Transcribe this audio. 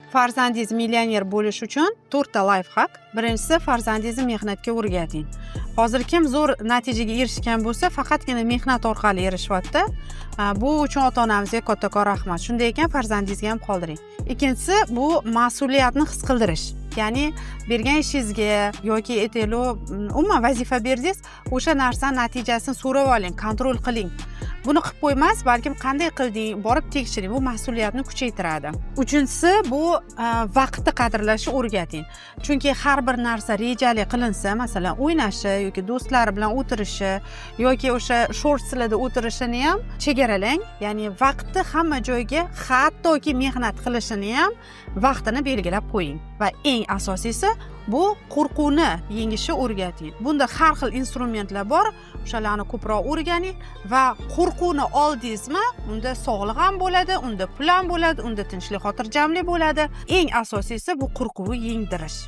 Farzandingiz millioner bo'lish uchun 4 ta life hack. Birinchisi, farzandingizni mehnatga o'rgating. Hozir kim zo'r natijaga erishgan bo'lsa, faqatgina mehnat orqali erishyapti. Bu uchun ota-onamizga kattakon rahmat. Shunday ekan, farzandingizga ham qoldiring. Ikkinchisi, bu mas'uliyatni his qildirish. Ya'ni bergan ishingizga yoki umuman vazifa berdingiz, o'sha narsa natijasini so'rab oling, kontrol qiling. Buni qilib qo'ymas, balkim qanday qilding, borib tekshiring. Bu mas'uliyatni kuchaytiradi. Uchinchisi, bu vaqtni qadrlashni o'rgating. Chunki har bir narsa rejali qilinsa, masalan, o'ynashi yoki do'stlari bilan o'tirishi yoki o'sha shortslarda o'tirishini ham chegaralang. Ya'ni vaqtni hamma joyga, hattoki mehnat qilishini ham vaqtini belgilab qo'ying. Va eng asosiysi, bu qo'rquvni yengishni o'rgating. Bunda har xil instrumentlar bor. O'shalarni ko'proq o'rganing va qo'rquvni oldingizmi, unda sog'liq ham bo'ladi, unda pul ham bo'ladi, unda tinchlik, xotirjamlik bo'ladi. Eng asosiysi bu qo'rquvni yengdirish.